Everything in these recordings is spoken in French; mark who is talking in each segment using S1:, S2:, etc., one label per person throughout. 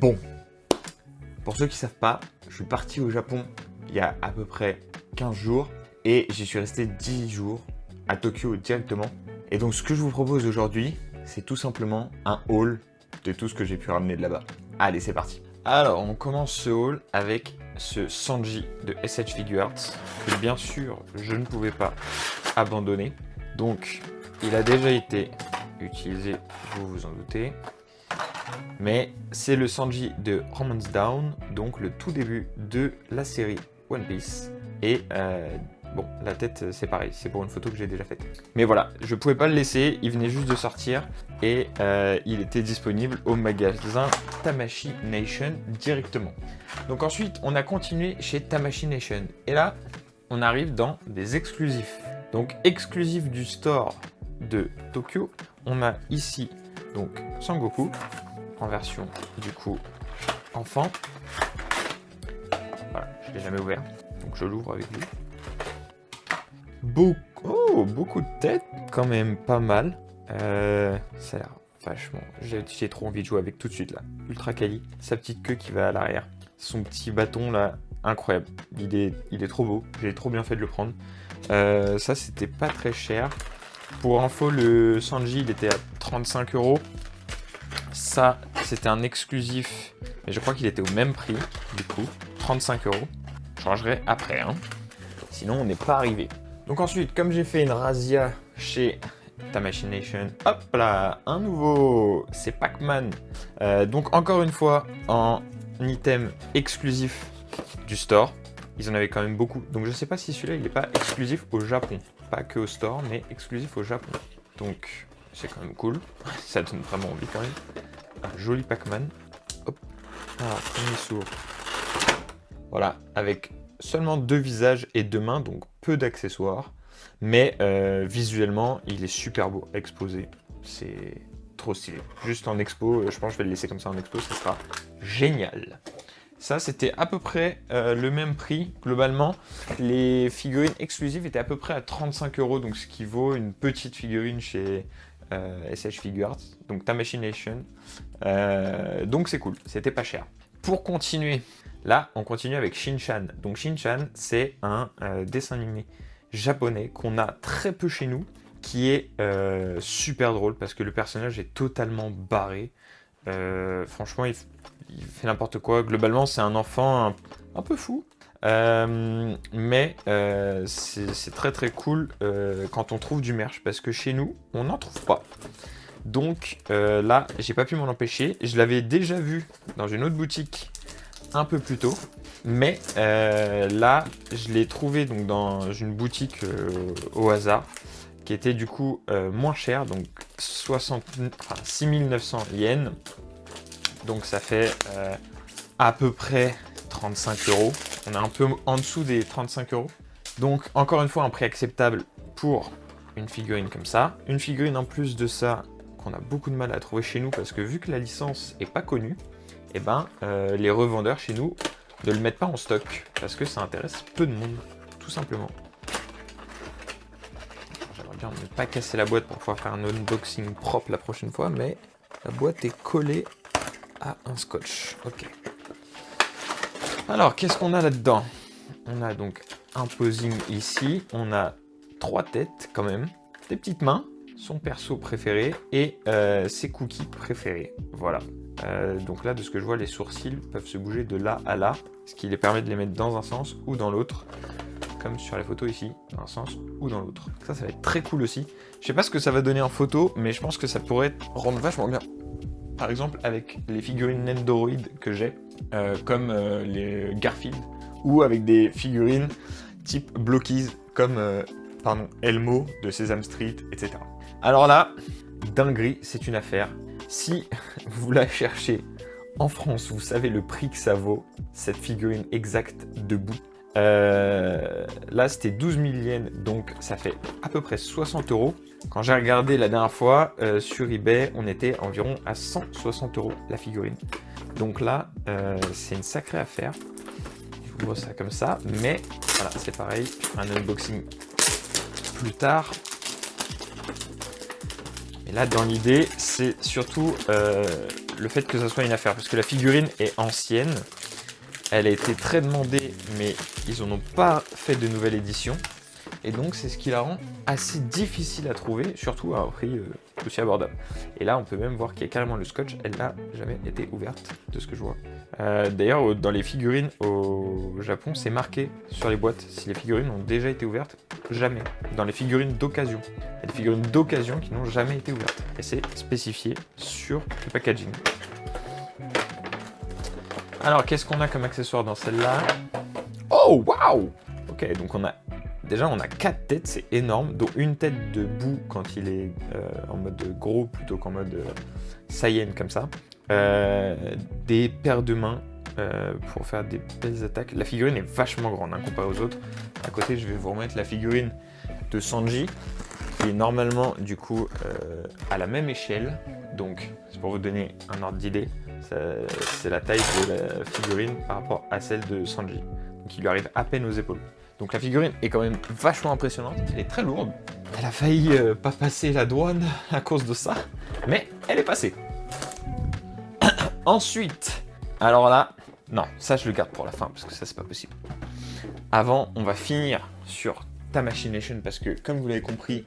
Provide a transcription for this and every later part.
S1: Bon, pour ceux qui ne savent pas, je suis parti au Japon il y a à peu près 15 jours et j'y suis resté 10 jours à Tokyo directement. Et donc ce que je vous propose aujourd'hui, c'est tout simplement un haul de tout ce que j'ai pu ramener de là-bas. Allez, c'est parti. Alors, on commence ce haul avec ce Sanji de SH Figuarts que bien sûr, je ne pouvais pas abandonner. Donc, il a déjà été utilisé, vous vous en doutez. Mais c'est le Sanji de Romance Down, donc le tout début de la série One Piece. Et bon, la tête c'est pareil, c'est pour une photo que j'ai déjà faite. Mais voilà, je pouvais pas le laisser, il venait juste de sortir et il était disponible au magasin Tamashii Nation directement. Donc ensuite, on a continué chez Tamashii Nation. Et là, on arrive dans des exclusifs. Donc exclusifs du store de Tokyo, on a ici donc Sangoku en version du coup enfant. Voilà, je l'ai jamais ouvert, donc je l'ouvre avec lui. Beaucoup de têtes, quand même pas mal. Ça a l'air vachement. J'ai trop envie de jouer avec tout de suite là. Ultra quali, sa petite queue qui va à l'arrière, son petit bâton là, incroyable. Il est trop beau. J'ai trop bien fait de le prendre. Ça c'était pas très cher. Pour info, le Sanji il était à 35 €. Ça, c'était un exclusif, mais je crois qu'il était au même prix, du coup, 35 €. Je changerai après, hein. Sinon on n'est pas arrivé. Donc ensuite, comme j'ai fait une razzia chez Tamashii Nation, hop là, un nouveau, c'est Pac-Man. Donc encore une fois, en item exclusif du store. Ils en avaient quand même beaucoup. Donc je sais pas si celui-là, il n'est pas exclusif au Japon. Pas que au store, mais exclusif au Japon. Donc c'est quand même cool. Ça donne vraiment envie quand même. Un joli Pac-Man. Hop. Alors, premier sourd. Voilà, avec seulement 2 visages et 2 mains, donc peu d'accessoires. Mais visuellement, il est super beau exposé. C'est trop stylé. Juste en expo, je pense que je vais le laisser comme ça en expo, ça sera génial. Ça, c'était à peu près le même prix. Globalement, les figurines exclusives étaient à peu près à 35 €, donc ce qui vaut une petite figurine chez SH Figuarts, donc Tamashii Nation. Donc c'est cool, c'était pas cher. Pour continuer, là, on continue avec Shin-Chan. Donc Shin-Chan, c'est un dessin animé japonais qu'on a très peu chez nous, qui est super drôle parce que le personnage est totalement barré. Franchement, il fait n'importe quoi. Globalement, c'est un enfant un peu fou. Mais c'est très très cool quand on trouve du merch parce que chez nous, on n'en trouve pas. Donc là, j'ai pas pu m'en empêcher. Je l'avais déjà vu dans une autre boutique un peu plus tôt. Mais là, je l'ai trouvé donc, dans une boutique au hasard qui était du coup moins cher, donc 6900 yens. Donc ça fait à peu près 35 €. On est un peu en dessous des 35 €. Donc encore une fois un prix acceptable pour une figurine comme ça. Une figurine en plus de ça qu'on a beaucoup de mal à trouver chez nous parce que vu que la licence est pas connue, et ben les revendeurs chez nous ne le mettent pas en stock parce que ça intéresse peu de monde, tout simplement. J'aimerais bien ne pas casser la boîte pour pouvoir faire un unboxing propre la prochaine fois, mais la boîte est collée à un scotch. Ok. Alors, qu'est-ce qu'on a là-dedans? On a donc un posing ici. On a 3 têtes quand même. Des petites mains, son perso préféré et ses cookies préférés. Voilà. Donc là, de ce que je vois, les sourcils peuvent se bouger de là à là, ce qui les permet de les mettre dans un sens ou dans l'autre. Comme sur les photos ici, dans un sens ou dans l'autre. Ça va être très cool aussi. Je sais pas ce que ça va donner en photo, mais je pense que ça pourrait rendre vachement bien. Par exemple, avec les figurines Nendoroid que j'ai, comme les Garfield, ou avec des figurines type Blockies, comme Elmo de Sesame Street, etc. Alors là, dinguerie, c'est une affaire. Si vous la cherchez en France, vous savez le prix que ça vaut, cette figurine exacte debout. Là, c'était 12 000 yens, donc ça fait à peu près 60 €. Quand j'ai regardé la dernière fois sur eBay, on était environ à 160 € la figurine. Donc là, c'est une sacrée affaire. J'ouvre ça comme ça, mais voilà, c'est pareil. Je ferai un unboxing plus tard. Et là, dans l'idée, c'est surtout le fait que ça soit une affaire. Parce que la figurine est ancienne. Elle a été très demandée, mais ils n'en ont pas fait de nouvelle édition. Et donc, c'est ce qui la rend assez difficile à trouver, surtout à un prix aussi abordable. Et là, on peut même voir qu'il y a carrément le scotch. Elle n'a jamais été ouverte, de ce que je vois. D'ailleurs, dans les figurines au Japon, c'est marqué sur les boîtes si les figurines ont déjà été ouvertes. Jamais. Dans les figurines d'occasion. Il y a des figurines d'occasion qui n'ont jamais été ouvertes. Et c'est spécifié sur le packaging. Alors, qu'est-ce qu'on a comme accessoire dans celle-là? Oh, waouh! Ok, donc on a 4 têtes, c'est énorme, dont une tête de boue quand il est en mode gros plutôt qu'en mode Saiyan comme ça. Des paires de mains pour faire des belles attaques. La figurine est vachement grande comparée aux autres. À côté, je vais vous remettre la figurine de Sanji, qui est normalement du coup à la même échelle. Donc, c'est pour vous donner un ordre d'idée. C'est la taille de la figurine par rapport à celle de Sanji. Donc, il lui arrive à peine aux épaules. Donc la figurine est quand même vachement impressionnante, elle est très lourde. Elle a failli pas passer la douane à cause de ça, mais elle est passée. Ensuite, alors là, non, ça je le garde pour la fin parce que ça c'est pas possible. Avant, on va finir sur Tamashii parce que comme vous l'avez compris,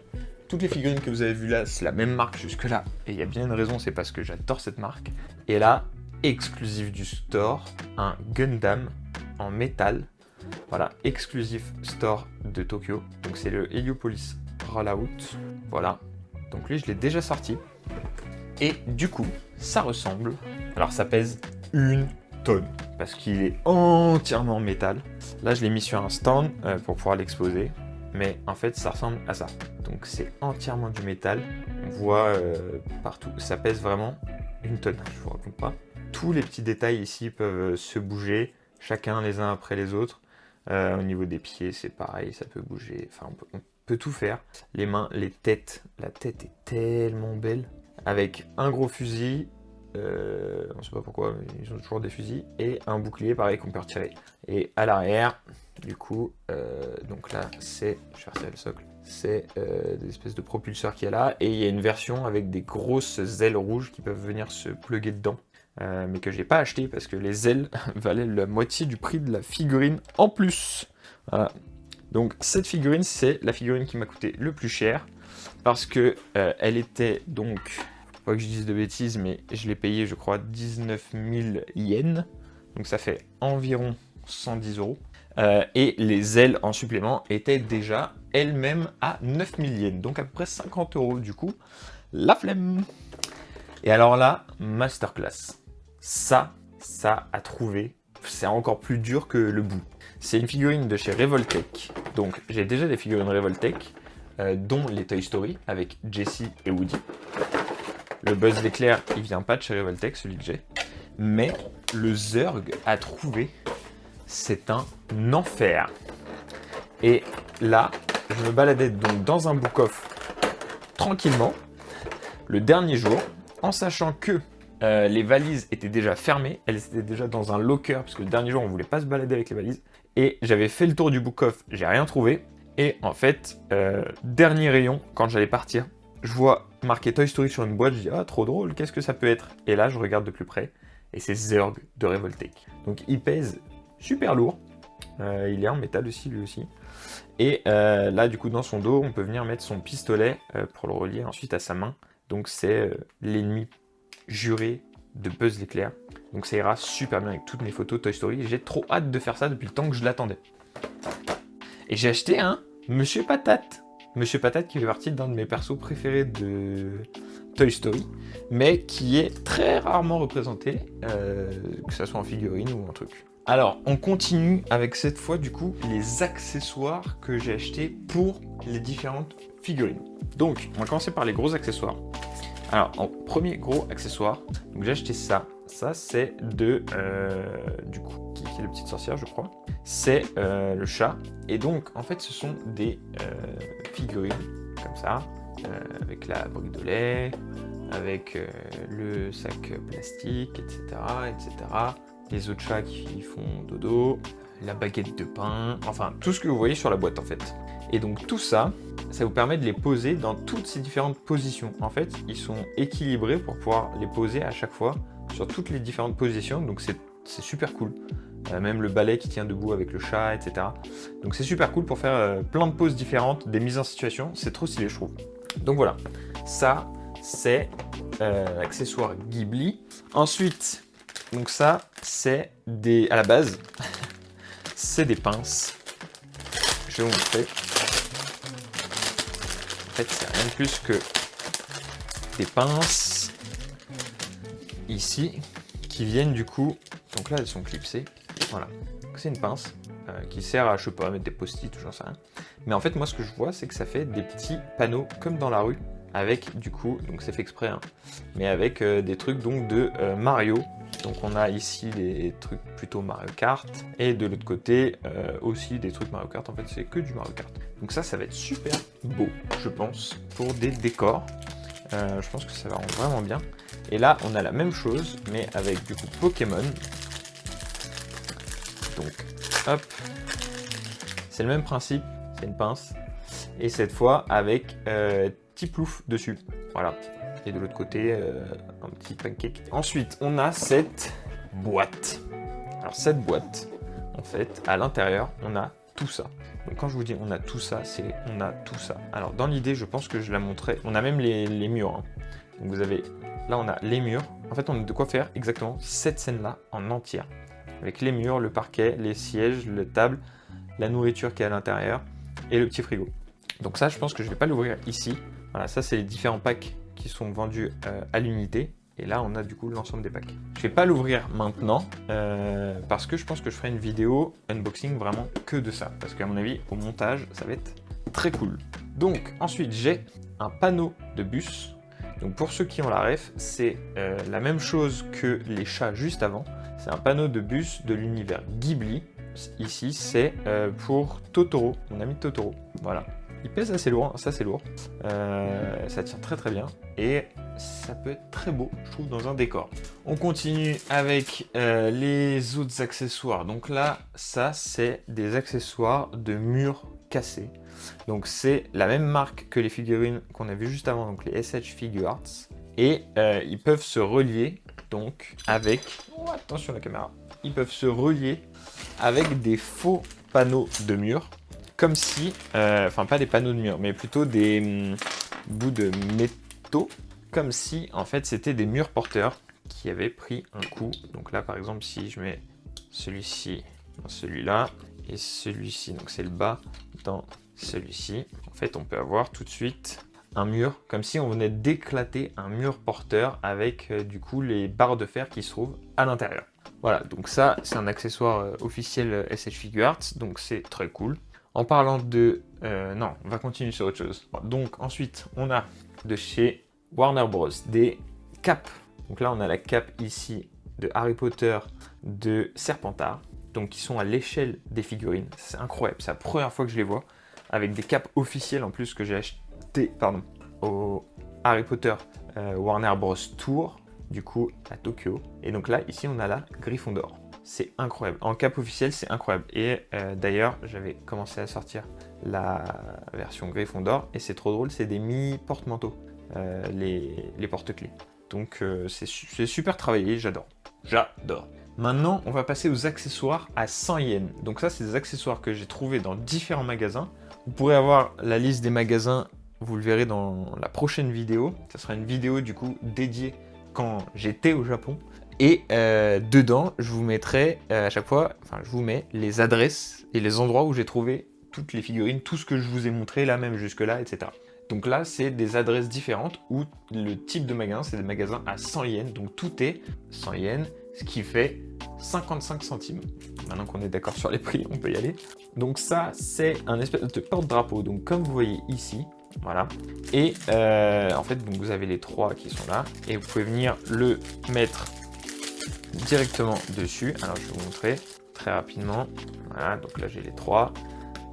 S1: toutes les figurines que vous avez vues là, c'est la même marque jusque là. Et il y a bien une raison, c'est parce que j'adore cette marque. Et là, exclusif du store, un Gundam en métal. Voilà, exclusif store de Tokyo. Donc c'est le Heliopolis Rollout. Voilà. Donc lui, je l'ai déjà sorti. Et du coup, ça ressemble. Alors ça pèse 1 tonne. Parce qu'il est entièrement en métal. Là, je l'ai mis sur un stand pour pouvoir l'exposer. Mais en fait, ça ressemble à ça. Donc c'est entièrement du métal. On voit partout. Ça pèse vraiment 1 tonne. Je vous raconte pas. Tous les petits détails ici peuvent se bouger. Chacun les uns après les autres. Au niveau des pieds, c'est pareil, ça peut bouger. Enfin, on peut tout faire. Les mains, les têtes. La tête est tellement belle. Avec un gros fusil. On ne sait pas pourquoi, mais ils ont toujours des fusils. Et un bouclier, pareil, qu'on peut retirer. Et à l'arrière, du coup, donc là, c'est... Je vais faire ça le socle. C'est des espèces de propulseurs qu'il y a là. Et il y a une version avec des grosses ailes rouges qui peuvent venir se plugger dedans. Mais que j'ai pas acheté parce que les ailes valaient la moitié du prix de la figurine en plus. Voilà. Donc cette figurine, c'est la figurine qui m'a coûté le plus cher parce que elle était donc, pas que je dise de bêtises, mais je l'ai payé je crois 19 000 yens, donc ça fait environ 110 euros. Et les ailes en supplément étaient déjà elles-mêmes à 9 000 yens, donc à peu près 50 euros du coup. La flemme. Et alors là, masterclass. Ça à trouver, c'est encore plus dur que le bout. C'est une figurine de chez Revoltech. Donc j'ai déjà des figurines Revoltech, dont les Toy Story avec Jessie et Woody. Le Buzz l'éclair, il vient pas de chez Revoltech, celui que j'ai. Mais le Zurg à trouver, c'est un enfer. Et là, je me baladais donc dans un book-off tranquillement, le dernier jour, en sachant que les valises étaient déjà fermées, elles étaient déjà dans un locker, parce que le dernier jour, on voulait pas se balader avec les valises. Et j'avais fait le tour du book-off, j'ai rien trouvé. Et en fait, dernier rayon, quand j'allais partir, je vois marqué Toy Story sur une boîte, je dis « Ah, trop drôle, qu'est-ce que ça peut être ?» Et là, je regarde de plus près, et c'est Zurg de Revoltech. Donc il pèse super lourd, il est en métal aussi, lui aussi. Et là, du coup, dans son dos, on peut venir mettre son pistolet pour le relier ensuite à sa main. Donc c'est l'ennemi juré de Buzz l'éclair. Donc ça ira super bien avec toutes mes photos Toy Story. J'ai trop hâte de faire ça depuis le temps que je l'attendais. Et j'ai acheté un Monsieur Patate. Monsieur Patate qui fait partie d'un de mes persos préférés de Toy Story, mais qui est très rarement représenté, que ce soit en figurine ou en truc. Alors, on continue avec cette fois, du coup, les accessoires que j'ai achetés pour les différentes figurines. Donc, on va commencer par les gros accessoires. Alors, en premier gros accessoire, donc j'ai acheté ça. Ça, c'est de, du coup, qui est la petite sorcière, je crois. C'est le chat. Et donc, en fait, ce sont des figurines, comme ça, avec la brique de lait, avec le sac plastique, etc., etc. les œufs de chat qui font dodo, la baguette de pain, enfin tout ce que vous voyez sur la boîte en fait. Et donc tout ça, ça vous permet de les poser dans toutes ces différentes positions. En fait, ils sont équilibrés pour pouvoir les poser à chaque fois sur toutes les différentes positions, donc c'est super cool. Même le balai qui tient debout avec le chat, etc. Donc c'est super cool pour faire plein de poses différentes, des mises en situation, c'est trop stylé je trouve. Donc voilà, ça c'est l'accessoire Ghibli. Ensuite, donc ça c'est à la base, c'est des pinces. Je vais vous montrer. En fait, c'est rien de plus que des pinces ici qui viennent du coup. Donc là, elles sont clipsées. Voilà. C'est une pince qui sert à, je sais pas, mettre des post-it ou j'en sais rien. Mais en fait, moi, ce que je vois, c'est que ça fait des petits panneaux comme dans la rue avec du coup, donc c'est fait exprès, hein, mais avec des trucs donc de Mario. Donc on a ici des trucs plutôt Mario Kart et de l'autre côté aussi des trucs Mario Kart. En fait, c'est que du Mario Kart. Donc ça va être super beau, je pense, pour des décors. Je pense que ça va rendre vraiment bien. Et là, on a la même chose, mais avec du coup Pokémon. Donc, hop, c'est le même principe, c'est une pince. Et cette fois avec Tiplouf dessus. Voilà. Et de l'autre côté, un petit pancake. Ensuite, on a cette boîte. Alors cette boîte, en fait, à l'intérieur, on a tout ça. Donc quand je vous dis on a tout ça, c'est on a tout ça. Alors dans l'idée, je pense que je la montrais. On a même les murs. Hein. Donc vous avez, là on a les murs. En fait, on a de quoi faire exactement cette scène-là en entière. Avec les murs, le parquet, les sièges, la table, la nourriture qui est à l'intérieur et le petit frigo. Donc ça, je pense que je ne vais pas l'ouvrir ici. Voilà, ça c'est les différents packs qui sont vendus à l'unité. Et là, on a du coup l'ensemble des packs. Je ne vais pas l'ouvrir maintenant parce que je pense que je ferai une vidéo unboxing vraiment que de ça. Parce qu'à mon avis, au montage, ça va être très cool. Donc ensuite, j'ai un panneau de bus. Donc pour ceux qui ont la ref, c'est la même chose que les chats juste avant. C'est un panneau de bus de l'univers Ghibli. Ici, c'est pour Totoro, mon ami Totoro. Voilà. Il pèse assez lourd, ça c'est lourd. Ça tient très très bien. Et ça peut être très beau, je trouve, dans un décor. On continue avec les autres accessoires. Donc là, ça c'est des accessoires de murs cassés. Donc c'est la même marque que les figurines qu'on a vu juste avant, donc les SH Figuarts. Et ils peuvent se relier donc avec... Oh, attention la caméra. Ils peuvent se relier avec des faux panneaux de mur. Comme si... Enfin pas des panneaux de mur, mais plutôt des bouts de métaux. Comme si en fait c'était des murs porteurs qui avaient pris un coup. Donc là par exemple si je mets celui-ci dans celui-là et celui-ci, donc c'est le bas dans celui-ci. En fait on peut avoir tout de suite un mur, comme si on venait d'éclater un mur porteur avec du coup les barres de fer qui se trouvent à l'intérieur. Voilà, donc ça c'est un accessoire officiel SH Figuarts, donc c'est très cool. En parlant de... non, on va continuer sur autre chose. Donc ensuite on a de chez Warner Bros. Des capes. Donc là on a la cape ici de Harry Potter de Serpentard. Donc qui sont à l'échelle des figurines. C'est incroyable, c'est la première fois que je les vois. Avec des capes officielles en plus que j'ai acheté au Harry Potter Warner Bros. Tour. Du coup à Tokyo. Et donc là ici on a la Gryffondor. C'est incroyable. En cape officielle c'est incroyable. Et d'ailleurs j'avais commencé à sortir la version Gryffondor. Et c'est trop drôle, c'est des mini porte-manteaux. Les porte-clés. Donc c'est super travaillé, j'adore. J'adore. Maintenant, on va passer aux accessoires à 100 yens. Donc ça, c'est des accessoires que j'ai trouvés dans différents magasins. Vous pourrez avoir la liste des magasins, vous le verrez dans la prochaine vidéo. Ça sera une vidéo du coup dédiée quand j'étais au Japon. Et dedans, je vous mettrai à chaque fois, enfin je vous mets les adresses et les endroits où j'ai trouvé toutes les figurines, tout ce que je vous ai montré là même jusque-là, etc. Donc là, c'est des adresses différentes où le type de magasin, c'est des magasins à 100 yens. Donc tout est 100 yens, ce qui fait 55 centimes. Maintenant qu'on est d'accord sur les prix, on peut y aller. Donc ça, c'est un espèce de porte-drapeau. Donc comme vous voyez ici, voilà. Et en fait, donc vous avez les trois qui sont là. Et vous pouvez venir le mettre directement dessus. Alors je vais vous montrer très rapidement. Voilà, donc là j'ai les trois.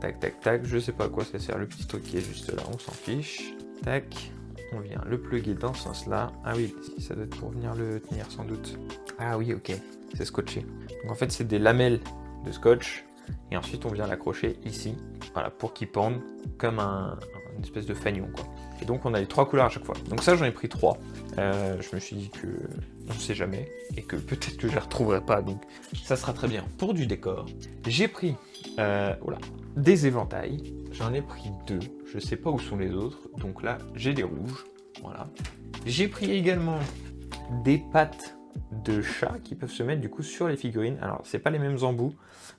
S1: Tac, tac, tac, je sais pas à quoi ça sert le petit truc qui est juste là, on s'en fiche. Tac, on vient le plugger dans ce sens-là. Ah oui, ça doit être pour venir le tenir sans doute. Ah oui, ok, c'est scotché. Donc en fait, c'est des lamelles de scotch. Et ensuite, on vient l'accrocher ici, voilà, pour qu'il pende comme une espèce de fanion, quoi. Et donc, on a les 3 couleurs à chaque fois. Donc ça, j'en ai pris 3. Je me suis dit que on ne sait jamais et que peut-être que je les retrouverai pas. Donc, ça sera très bien pour du décor. J'ai pris des éventails. J'en ai pris 2. Je sais pas où sont les autres. Donc là, j'ai des rouges. Voilà. J'ai pris également des pattes de chat qui peuvent se mettre du coup sur les figurines. Alors, c'est pas les mêmes embouts,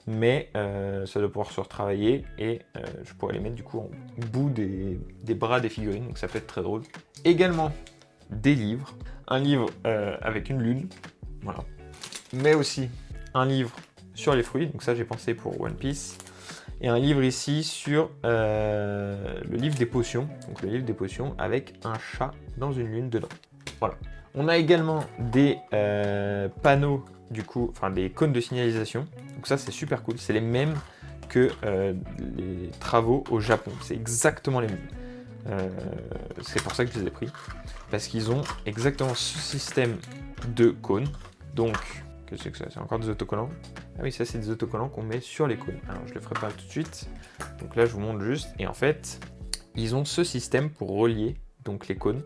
S1: mais ça doit pouvoir se retravailler et je pourrais les mettre du coup en bout des bras des figurines, donc ça peut être très drôle. Également des livres, un livre avec une lune, voilà, mais aussi un livre sur les fruits, donc ça j'ai pensé pour One Piece, et un livre ici sur le livre des potions, donc le livre des potions avec un chat dans une lune dedans. Voilà. On a également des panneaux, du coup, enfin des cônes de signalisation. Donc ça, c'est super cool. C'est les mêmes que les travaux au Japon. C'est exactement les mêmes. C'est pour ça que je les ai pris. Parce qu'ils ont exactement ce système de cônes. Donc, qu'est-ce que c'est que ça? C'est encore des autocollants. Ah oui, ça, c'est des autocollants qu'on met sur les cônes. Alors, je ne le ferai pas tout de suite. Donc là, je vous montre juste. Et en fait, ils ont ce système pour relier donc les cônes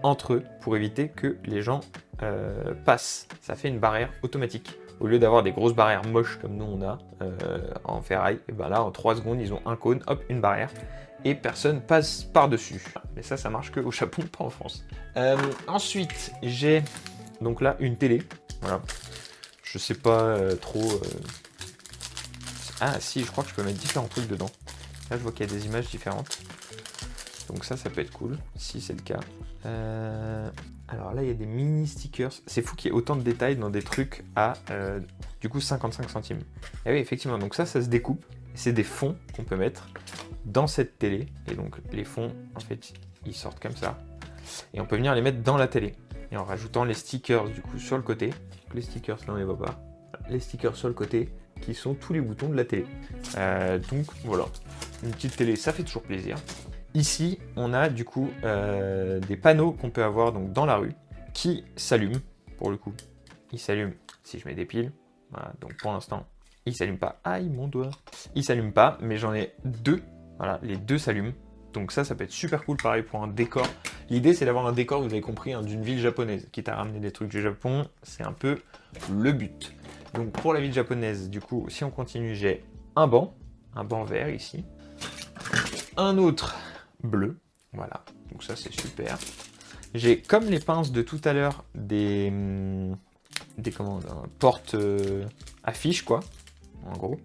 S1: entre eux pour éviter que les gens passent. Ça fait une barrière automatique. Au lieu d'avoir des grosses barrières moches comme nous on a en ferraille, et ben là en 3 secondes ils ont un cône, hop, une barrière et personne passe par-dessus. Mais ça marche que au Japon, pas en France. Ensuite, j'ai donc là une télé. Voilà. Je sais pas trop. Ah si, je crois que je peux mettre différents trucs dedans. Là je vois qu'il y a des images différentes. Donc ça peut être cool, si c'est le cas. Alors là, il y a des mini stickers. C'est fou qu'il y ait autant de détails dans des trucs à, du coup, 55 centimes. Et oui, effectivement, donc ça se découpe. C'est des fonds qu'on peut mettre dans cette télé. Et donc, les fonds, en fait, ils sortent comme ça. Et on peut venir les mettre dans la télé. Et en rajoutant les stickers, du coup, sur le côté. Les stickers, là, on les voit pas. Les stickers sur le côté, qui sont tous les boutons de la télé. Donc, voilà. Une petite télé, ça fait toujours plaisir. Ici, on a du coup des panneaux qu'on peut avoir donc, dans la rue qui s'allument, pour le coup. Ils s'allument si je mets des piles. Voilà, donc pour l'instant, ils ne s'allument pas. Aïe, mon doigt. Ils ne s'allument pas, mais j'en ai 2. Voilà, les 2 s'allument. Donc ça peut être super cool, pareil, pour un décor. L'idée, c'est d'avoir un décor, vous avez compris, hein, d'une ville japonaise. Quitte à ramener des trucs du Japon, c'est un peu le but. Donc pour la ville japonaise, du coup, si on continue, j'ai un banc vert ici. Un autre bleu, voilà, donc ça c'est super. J'ai, comme les pinces de tout à l'heure, des portes affiches, quoi, en gros.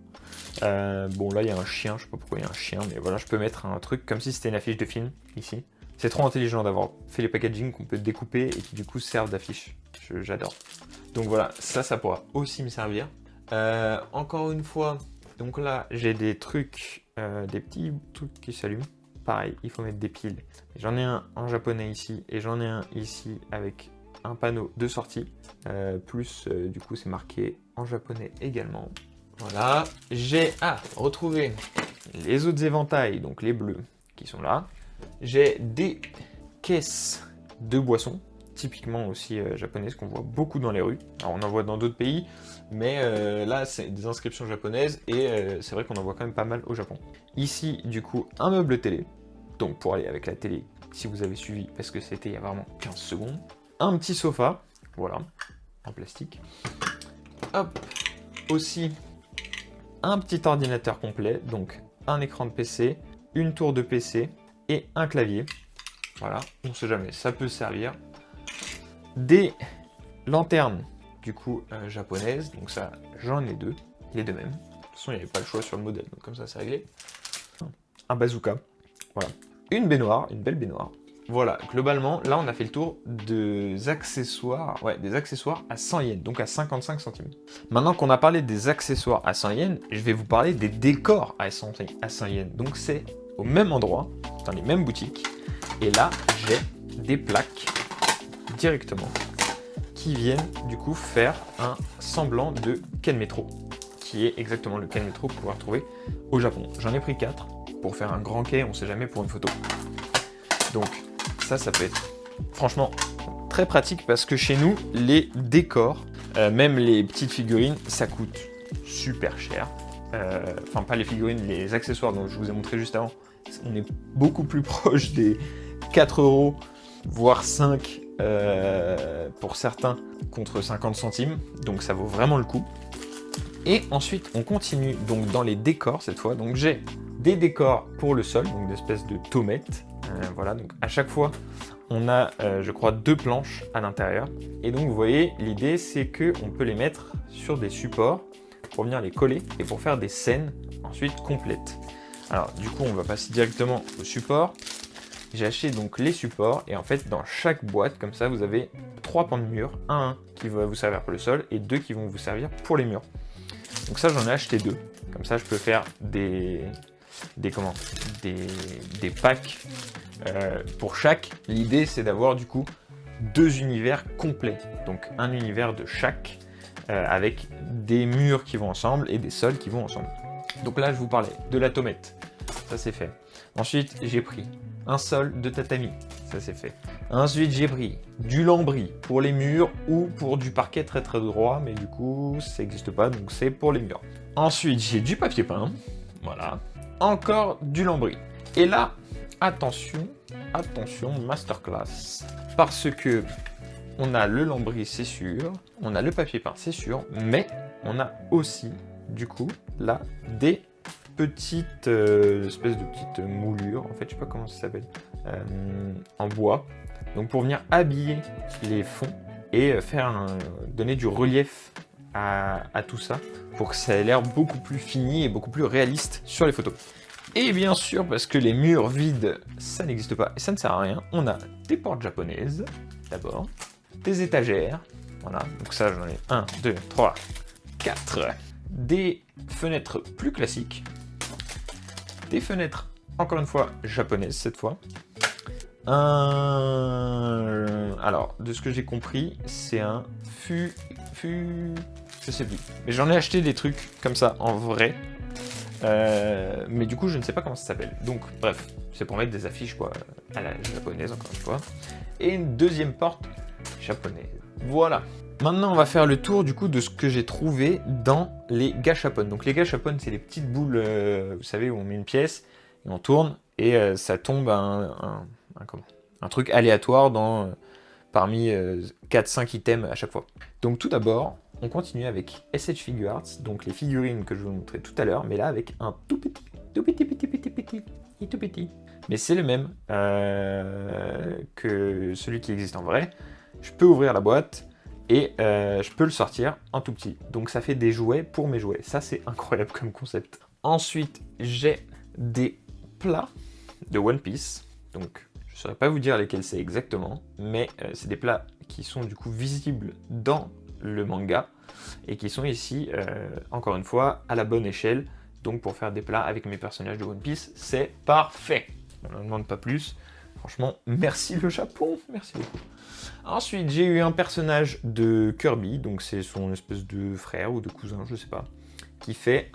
S1: Bon, là il y a un chien, je sais pas pourquoi il y a un chien, mais voilà, je peux mettre un truc comme si c'était une affiche de film, ici. C'est trop intelligent d'avoir fait les packaging qu'on peut découper et qui du coup servent d'affiche. J'adore. Donc voilà, ça pourra aussi me servir. Encore une fois, donc là j'ai des trucs, des petits trucs qui s'allument. Pareil, il faut mettre des piles. J'en ai un en japonais ici et j'en ai un ici avec un panneau de sortie. Plus, du coup, c'est marqué en japonais également. Voilà. J'ai retrouvé les autres éventails, donc les bleus qui sont là. J'ai des caisses de boissons, typiquement aussi japonaises, qu'on voit beaucoup dans les rues. Alors, on en voit dans d'autres pays, mais là, c'est des inscriptions japonaises et c'est vrai qu'on en voit quand même pas mal au Japon. Ici, du coup, un meuble télé. Donc, pour aller avec la télé, si vous avez suivi, parce que c'était il y a vraiment 15 secondes. Un petit sofa, voilà, en plastique. Hop, aussi, un petit ordinateur complet, donc un écran de PC, une tour de PC et un clavier. Voilà, on ne sait jamais, ça peut servir. Des lanternes, du coup, japonaises, donc ça, j'en ai 2, les 2 mêmes. De toute façon, il n'y avait pas le choix sur le modèle, donc comme ça, c'est réglé. Un bazooka, voilà. Une baignoire, une belle baignoire. Voilà, globalement, là, on a fait le tour des accessoires, des accessoires à 100 yens, donc à 55 centimes. Maintenant qu'on a parlé des accessoires à 100 yens, je vais vous parler des décors à 100 yens. Donc, c'est au même endroit, dans les mêmes boutiques. Et là, j'ai des plaques directement qui viennent, du coup, faire un semblant de Ken Metro, qui est exactement le Ken Metro que vous pouvez retrouver au Japon. J'en ai pris 4 pour faire un grand quai, on sait jamais, pour une photo. Donc, Ça peut être franchement très pratique parce que chez nous, les décors, même les petites figurines, ça coûte super cher. Enfin, pas les figurines, les accessoires dont je vous ai montré juste avant. On est beaucoup plus proche des 4 €, voire 5 pour certains, contre 50 centimes. Donc ça vaut vraiment le coup. Et ensuite, on continue donc dans les décors cette fois. Donc j'ai des décors pour le sol, donc des espèces de tomates. Voilà, donc à chaque fois, on a, je crois, 2 planches à l'intérieur. Et donc, vous voyez, l'idée, c'est qu'on peut les mettre sur des supports pour venir les coller et pour faire des scènes ensuite complètes. Alors, du coup, on va passer directement au support. J'ai acheté donc les supports et en fait, dans chaque boîte, comme ça, vous avez 3 pans de mur. Un qui va vous servir pour le sol et 2 qui vont vous servir pour les murs. Donc ça, j'en ai acheté 2. Comme ça, je peux faire des packs pour chaque. L'idée, c'est d'avoir du coup 2 univers complets. Donc un univers de chaque avec des murs qui vont ensemble et des sols qui vont ensemble. Donc là, je vous parlais de la tomate. Ça, c'est fait. Ensuite, j'ai pris un sol de tatami. Ça, c'est fait. Ensuite, j'ai pris du lambris pour les murs ou pour du parquet très très droit, mais du coup, ça n'existe pas, donc c'est pour les murs. Ensuite, j'ai du papier peint. Voilà. Encore du lambris. Et là, attention, masterclass. Parce que on a le lambris, c'est sûr. On a le papier peint, c'est sûr. Mais on a aussi, du coup, là, des petites espèces de petites moulures. En fait, je sais pas comment ça s'appelle. En bois. Donc pour venir habiller les fonds et donner du relief à tout ça pour que ça ait l'air beaucoup plus fini et beaucoup plus réaliste sur les photos. Et bien sûr, parce que les murs vides, ça n'existe pas et ça ne sert à rien, on a des portes japonaises, d'abord, des étagères, voilà, donc ça j'en ai 1, 2, 3, 4, des fenêtres plus classiques, des fenêtres, encore une fois, japonaises cette fois. Alors, de ce que j'ai compris, c'est un je sais plus. Mais j'en ai acheté des trucs comme ça en vrai. Mais du coup, je ne sais pas comment ça s'appelle. Donc, bref, c'est pour mettre des affiches quoi, à la japonaise, encore une fois. Et une deuxième porte japonaise. Voilà. Maintenant, on va faire le tour du coup de ce que j'ai trouvé dans les gashapon. Donc, les gashapon, c'est les petites boules, vous savez, où on met une pièce et on tourne et ça tombe un truc aléatoire parmi 4-5 items à chaque fois. Donc tout d'abord, on continue avec SH Figuarts, donc les figurines que je vous montrais tout à l'heure, mais là avec un tout petit. Mais c'est le même que celui qui existe en vrai. Je peux ouvrir la boîte et je peux le sortir en tout petit. Donc ça fait des jouets pour mes jouets. Ça c'est incroyable comme concept. Ensuite, j'ai des plats de One Piece. Donc je ne saurais pas vous dire lesquels c'est exactement, mais c'est des plats qui sont du coup visibles dans le manga et qui sont ici, encore une fois, à la bonne échelle. Donc pour faire des plats avec mes personnages de One Piece, c'est parfait. On n'en demande pas plus. Franchement, merci le Japon, merci beaucoup. Ensuite, j'ai eu un personnage de Kirby, donc c'est son espèce de frère ou de cousin, je sais pas, qui fait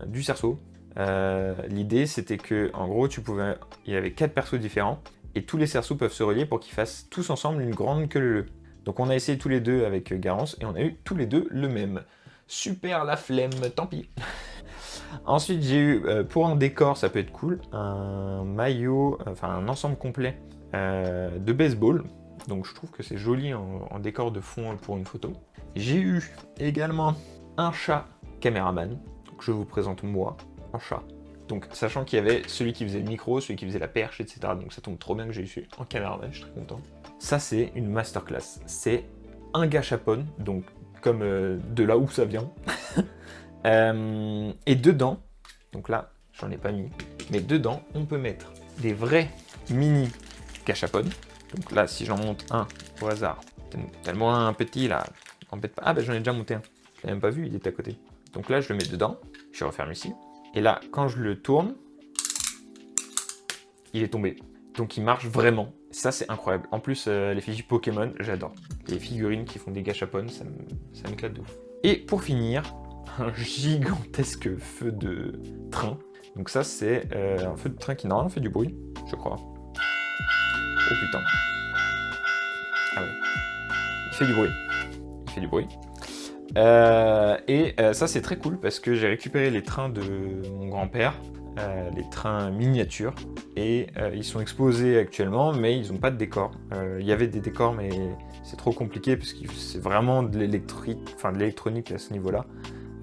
S1: du cerceau. L'idée c'était que en gros il y avait 4 persos différents et tous les cerceaux peuvent se relier pour qu'ils fassent tous ensemble une grande queue. Donc on a essayé tous les deux avec Garance et on a eu tous les deux le même. Super la flemme, tant pis. Ensuite j'ai eu pour un décor, ça peut être cool, un maillot, enfin un ensemble complet de baseball. Donc je trouve que c'est joli en décor de fond pour une photo. J'ai eu également un chat caméraman. Donc je vous présente moi en chat. Donc sachant qu'il y avait celui qui faisait le micro, celui qui faisait la perche, etc. Donc ça tombe trop bien que j'ai eu en caméraman, je suis très content. Ça c'est une masterclass. C'est un gashapon, donc comme de là où ça vient. Et dedans, donc là j'en ai pas mis, mais dedans on peut mettre des vrais mini gashapon. Donc là si j'en monte un au hasard, tellement un petit là, embête pas. Ah bah j'en ai déjà monté un, je l'ai même pas vu, il était à côté. Donc là je le mets dedans, je referme ici. Et là, quand je le tourne, il est tombé. Donc il marche vraiment. Ça, c'est incroyable. En plus, les fichiers Pokémon, j'adore. Les figurines qui font des gashapon, ça m'éclate de ouf. Et pour finir, un gigantesque feu de train. Donc ça, c'est un feu de train qui normalement fait du bruit, je crois. Oh putain. Ah ouais. Il fait du bruit. Il fait du bruit. Ça c'est très cool parce que j'ai récupéré les trains de mon grand-père, les trains miniatures, et ils sont exposés actuellement, mais ils n'ont pas de décor. Il y avait des décors, mais c'est trop compliqué parce que c'est vraiment de l'électronique à ce niveau-là.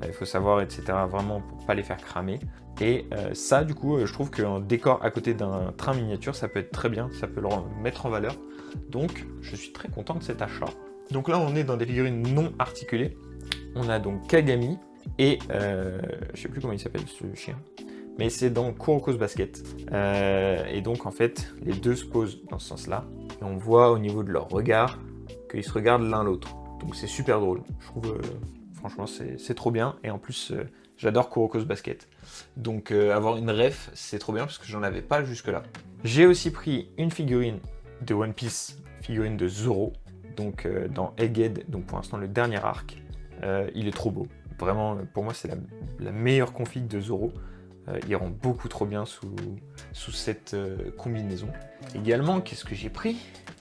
S1: Il faut savoir, etc. vraiment pour pas les faire cramer. Et ça, du coup, je trouve qu'un décor à côté d'un train miniature, ça peut être très bien, ça peut le mettre en valeur. Donc, je suis très content de cet achat. Donc là, on est dans des figurines non articulées. On a donc Kagami et je sais plus comment il s'appelle ce chien, mais c'est dans Kuroko's Basket. Et donc en fait, les deux se posent dans ce sens-là. Et on voit au niveau de leur regard qu'ils se regardent l'un l'autre. Donc c'est super drôle. Je trouve, franchement, c'est trop bien. Et en plus, j'adore Kuroko's Basket. Donc avoir une ref, c'est trop bien parce que j'en avais pas jusque-là. J'ai aussi pris une figurine de One Piece, figurine de Zoro. Donc dans Egghead, donc pour l'instant le dernier arc. Il est trop beau. Vraiment, pour moi, c'est la meilleure config de Zoro. Il rend beaucoup trop bien sous cette combinaison. Également, qu'est-ce que j'ai pris?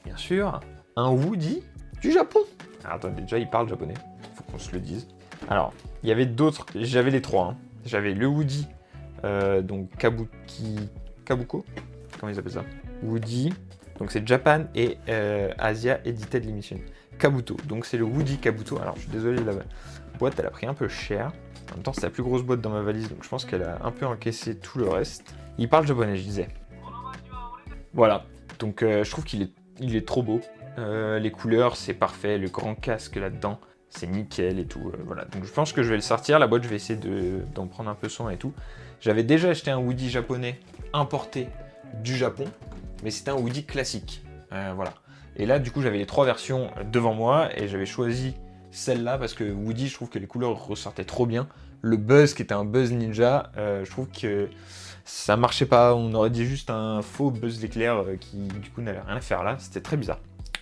S1: Bien sûr, un Woody du Japon. Alors, attendez, déjà, il parle japonais. Faut qu'on se le dise. Alors, il y avait d'autres. J'avais les trois. Hein. J'avais le Woody, donc Kabuko. Comment ils appellent ça? Woody. Donc, c'est Japan et Asia Edited Limited. Kabuto, donc c'est le Woody Kabuto. Alors je suis désolé, la boîte elle a pris un peu cher. En même temps c'est la plus grosse boîte dans ma valise, donc je pense qu'elle a un peu encaissé tout le reste. Il parle japonais, je disais. Voilà, donc je trouve qu'il est trop beau. Les couleurs c'est parfait, le grand casque là-dedans c'est nickel et tout. Voilà, donc je pense que je vais le sortir. La boîte je vais essayer d'en prendre un peu soin et tout. J'avais déjà acheté un Woody japonais importé du Japon, mais c'était un Woody classique. Voilà. Et là, du coup, j'avais les trois versions devant moi et j'avais choisi celle-là parce que Woody, je trouve que les couleurs ressortaient trop bien. Le Buzz, qui était un Buzz Ninja, je trouve que ça marchait pas. On aurait dit juste un faux Buzz l'éclair qui, du coup, n'avait rien à faire là. C'était très bizarre.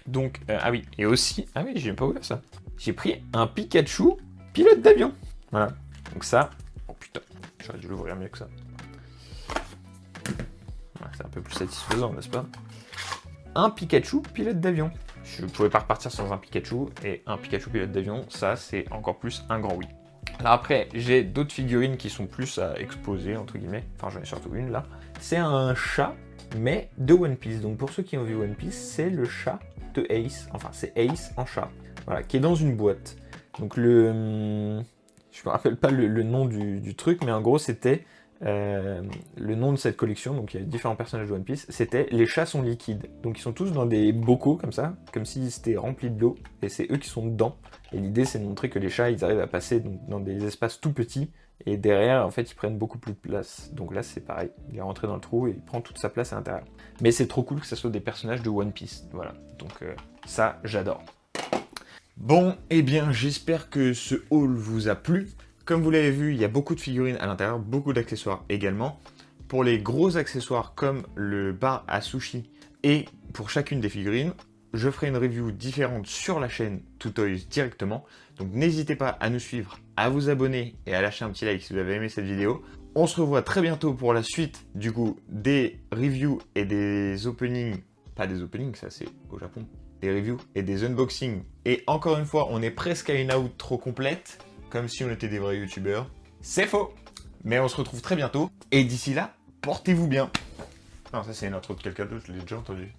S1: Donc, ah oui, et aussi, ah oui, j'ai même pas ouvert ça. J'ai pris un Pikachu pilote d'avion. Voilà. Donc ça, oh putain, j'aurais dû l'ouvrir mieux que ça. Ouais, c'est un peu plus satisfaisant, n'est-ce pas? Un Pikachu pilote d'avion. Je ne pouvais pas repartir sans un Pikachu, et un Pikachu pilote d'avion, ça c'est encore plus un grand oui. Alors après, j'ai d'autres figurines qui sont plus à exposer, entre guillemets, enfin j'en ai surtout une là. C'est un chat, mais de One Piece. Donc pour ceux qui ont vu One Piece, c'est le chat de Ace, enfin c'est Ace en chat, voilà, qui est dans une boîte. Donc je me rappelle pas le nom du truc, mais en gros c'était... le nom de cette collection, donc il y a différents personnages de One Piece, c'était les chats sont liquides. Donc ils sont tous dans des bocaux comme ça, comme si c'était rempli de l'eau, et c'est eux qui sont dedans. Et l'idée c'est de montrer que les chats ils arrivent à passer dans des espaces tout petits, et derrière en fait ils prennent beaucoup plus de place. Donc là c'est pareil, il est rentré dans le trou et il prend toute sa place à l'intérieur. Mais c'est trop cool que ça soit des personnages de One Piece, voilà. Donc ça j'adore. Bon, eh bien j'espère que ce haul vous a plu. Comme vous l'avez vu, il y a beaucoup de figurines à l'intérieur, beaucoup d'accessoires également. Pour les gros accessoires comme le bar à sushi et pour chacune des figurines, je ferai une review différente sur la chaîne Twotoys directement. Donc n'hésitez pas à nous suivre, à vous abonner et à lâcher un petit like si vous avez aimé cette vidéo. On se revoit très bientôt pour la suite du coup des reviews et des openings. Pas des openings, ça c'est au Japon. Des reviews et des unboxings. Et encore une fois, on est presque à une outro complète. Comme si on était des vrais youtubeurs. C'est faux. Mais on se retrouve très bientôt. Et d'ici là, portez-vous bien. Non, ça c'est une intro de quelqu'un d'autre, je l'ai déjà entendu.